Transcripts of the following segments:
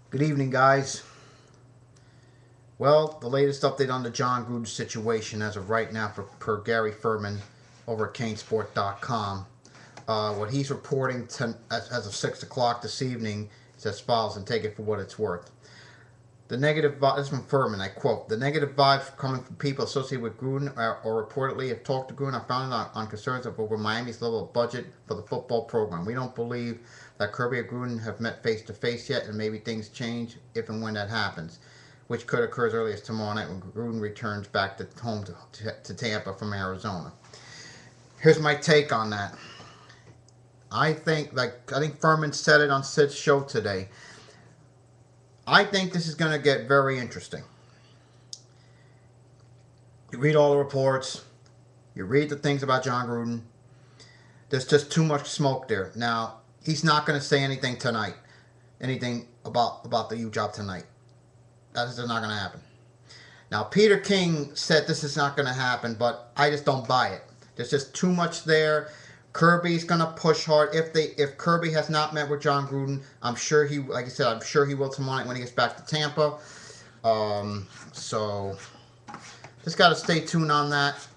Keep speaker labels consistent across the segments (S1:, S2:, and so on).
S1: Good evening, guys. Well, the latest update on the Jon Gruden situation as of right now, per Gary Furman over at CANESport.com. What he's reporting as of 6 o'clock this evening is as follows, and take it for what it's worth. The negative vibe, this is from Furman, I quote, the negative vibes coming from people associated with Gruden or reportedly have talked to Gruden are founded on concerns over Miami's level of budget for the football program. We don't believe that Kirby or Gruden have met face to face yet, and maybe things change if and when that happens, which could occur as early as tomorrow night when Gruden returns back to home to Tampa from Arizona. Here's my take on that. I think Furman said it on Sid's show today. I think this is going to get very interesting. You read all the reports. You read the things about Jon Gruden. There's just too much smoke there. Now, he's not going to say anything tonight. Anything about the U job tonight. That is not going to happen. Now, Peter King said this is not going to happen, but I just don't buy it. There's just too much there. Kirby's gonna push hard. If Kirby has not met with Jon Gruden, I'm sure like I said, I'm sure he will tomorrow night when he gets back to Tampa. So just gotta stay tuned on that.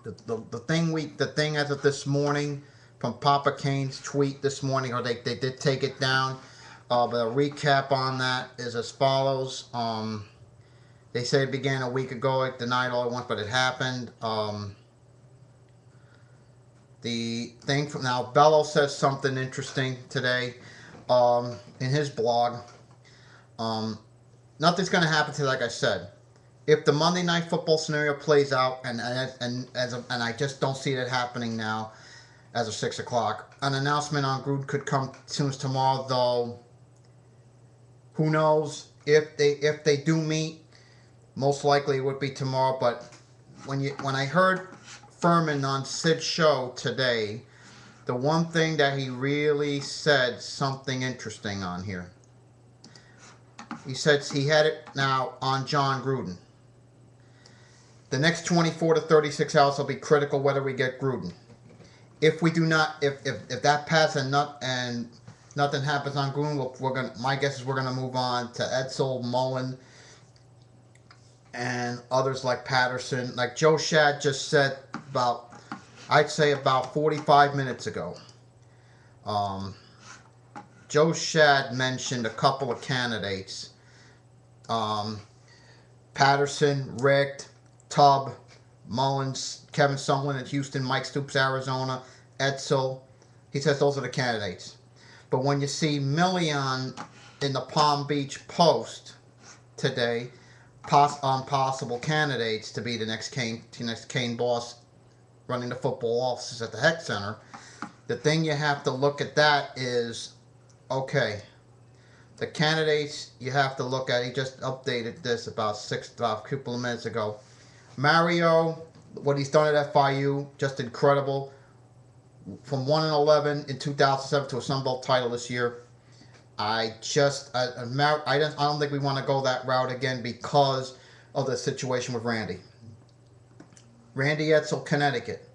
S1: The thing as of this morning from Papa Kane's tweet this morning, or they did take it down. But a recap on that is as follows. They say it began a week ago. It denied all at once, but it happened. The thing from now, Bello says something interesting today in his blog. Nothing's going to happen to, like I said, if the Monday Night Football scenario plays out, and I just don't see that happening now, as of 6 o'clock. An announcement on Gruden could come as soon as tomorrow, though. Who knows if they do meet? Most likely it would be tomorrow. But when I heard Furman on Sid's show today, the one thing that he really said something interesting on here. He said he had it now on Jon Gruden. The next 24 to 36 hours will be critical whether we get Gruden. If we do not, if that passes and nothing happens on Gruden, my guess is we're gonna move on to Edsel, Mullen, and others like Patterson. Like Joe Shad just said I'd say about 45 minutes ago. Joe Shad mentioned a couple of candidates. Patterson, Richt, Tubb, Mullins, Kevin Sumlin at Houston, Mike Stoops, Arizona, Edsel. He says those are the candidates. But when you see Million in the Palm Beach Post today, on possible candidates to be the next Kane boss running the football offices at the Heck Center, the thing you have to look at that is, okay, the candidates you have to look at, he just updated this about a couple of minutes ago. Mario, what he's done at FIU, just incredible. From 1-11 in 2007 to a Sun Bowl title this year. I don't think we want to go that route again because of the situation with Randy. Randy Edsel, Connecticut.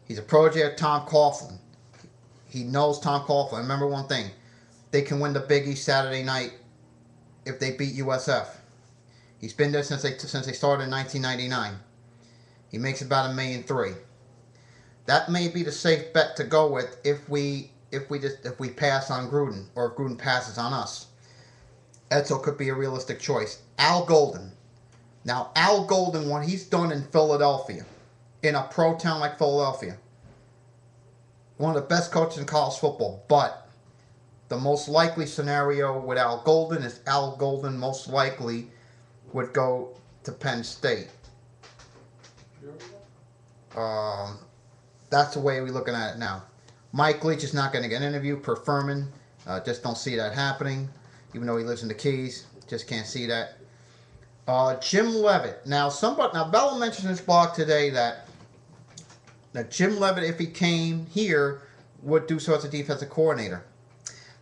S1: He's a protege of Tom Coughlin. He knows Tom Coughlin. Remember one thing. They can win the Big East Saturday night if they beat USF. He's been there since they started in 1999. He makes about $1.3 million. That may be the safe bet to go with if we pass on Gruden, or if Gruden passes on us. Edsel could be a realistic choice. Al Golden. Now, Al Golden, what he's done in Philadelphia, in a pro town like Philadelphia, one of the best coaches in college football, but the most likely scenario with Al Golden is Al Golden most likely would go to Penn State. That's the way we're looking at it now. Mike Leach is not going to get an interview per Furman. Just don't see that happening. Even though he lives in the Keys, just can't see that. Jim Leavitt. Now Bella mentioned in his blog today that Jim Leavitt, if he came here, would do so as a defensive coordinator.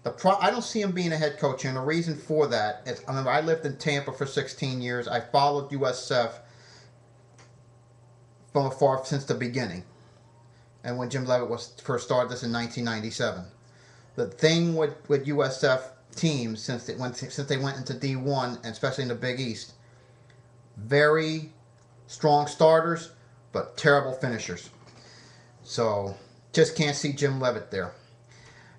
S1: I don't see him being a head coach, and the reason for that is, I remember I lived in Tampa for 16 years. I followed USF from afar since the beginning. And when Jim Leavitt first started this in 1997. The thing with USF teams since they went into D1, and especially in the Big East. Very strong starters, but terrible finishers. So just can't see Jim Leavitt there.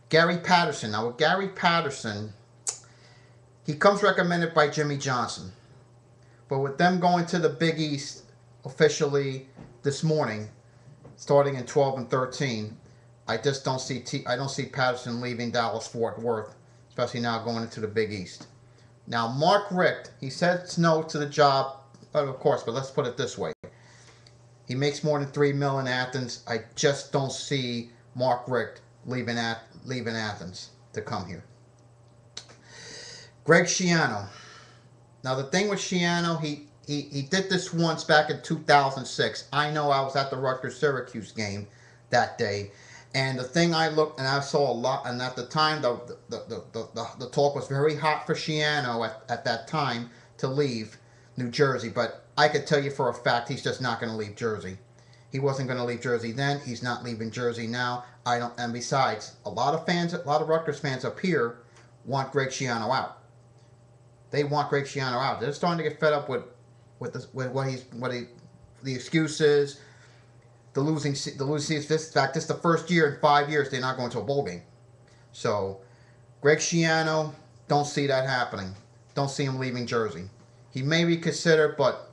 S1: Gary Patterson. Now with Gary Patterson, he comes recommended by Jimmy Johnson. But with them going to the Big East officially this morning, starting in 12 and 13, I just don't see I don't see Patterson leaving Dallas-Fort Worth, especially now going into the Big East. Now Mark Richt, he says no to the job, of course, but let's put it this way. He makes more than $3 million in Athens. I just don't see Mark Richt leaving Athens to come here. Greg Schiano. Now the thing with Schiano, he did this once back in 2006. I know I was at the Rutgers-Syracuse game that day, and the thing I looked and I saw a lot, and at the time the talk was very hot for Schiano at that time to leave New Jersey, but I could tell you for a fact he's just not going to leave Jersey. He wasn't going to leave Jersey then. He's not leaving Jersey now. I don't. And besides, a lot of Rutgers fans up here want Greg Schiano out. They want Greg Schiano out. They're starting to get fed up with the excuses, the losing. In fact, this is the first year in 5 years they're not going to a bowl game. So, Greg Schiano, don't see that happening. Don't see him leaving Jersey. He may reconsider, but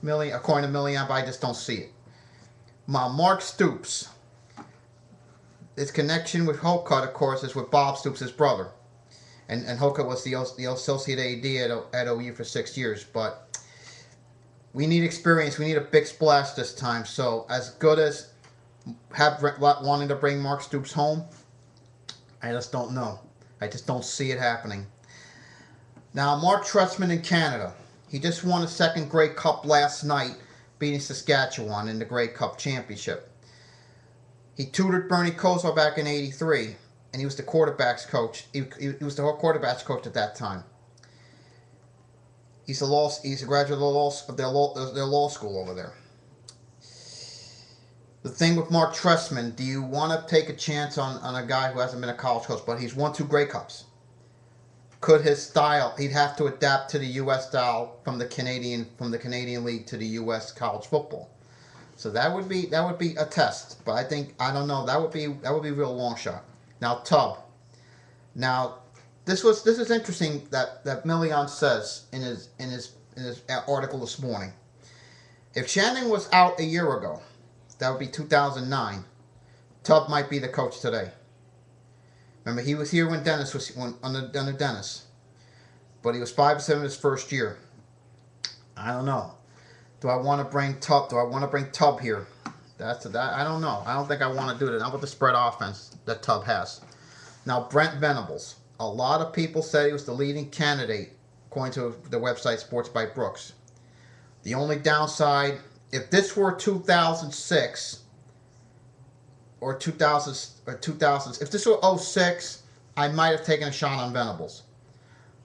S1: according to Millian, I just don't see it. Mark Stoops. His connection with Hokut, of course, is with Bob Stoops, his brother. And Hokut was the associate AD at OU for 6 years. But we need experience. We need a big splash this time. So as good as wanting to bring Mark Stoops home, I just don't know. I just don't see it happening. Now, Mark Trutzman in Canada. He just won a second Grey Cup last night, beating Saskatchewan in the Grey Cup Championship. He tutored Bernie Kosar back in '83, and he was the quarterbacks coach. He was the quarterbacks coach at that time. He's a graduate of their law school over there. The thing with Mark Trutzman, do you want to take a chance on a guy who hasn't been a college coach, but he's won 2 Grey Cups? Could his style, he'd have to adapt to the U.S. style from the Canadian League to the U.S. college football. So that would be a test. But I don't know, that would be a real long shot. Now Tubb. Now this is interesting that Millian says in his article this morning. If Shannon was out a year ago, that would be 2009. Tubb might be the coach today. Remember, he was here when Dennis was under Dennis, but he was 5-7 his first year. I don't know. Do I want to bring Tubb? Here? I don't know. I don't think I want to do that. Not with the spread offense that Tubb has. Now, Brent Venables. A lot of people said he was the leading candidate, according to the website Sports by Brooks. The only downside, if this were 2006 or 2000, if this were 06, I might have taken a shot on Venables.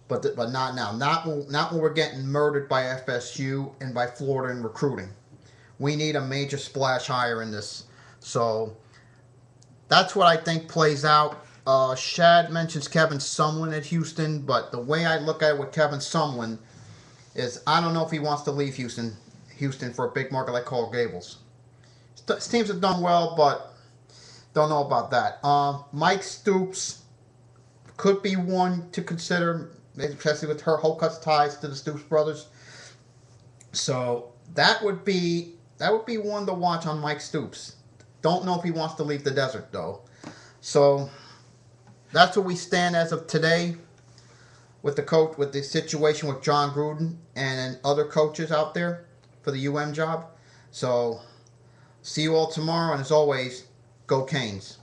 S1: But not now. Not when we're getting murdered by FSU and by Florida in recruiting. We need a major splash hire in this. So that's what I think plays out. Shad mentions Kevin Sumlin at Houston, but the way I look at it with Kevin Sumlin is I don't know if he wants to leave Houston for a big market like Coral Gables. His teams have done well, but don't know about that. Mike Stoops could be one to consider, especially with her Hokut's ties to the Stoops brothers. So that would be one to watch on Mike Stoops. Don't know if he wants to leave the desert though. So that's where we stand as of today with the situation with Jon Gruden and other coaches out there for the UM job. So see you all tomorrow, and as always, go Canes.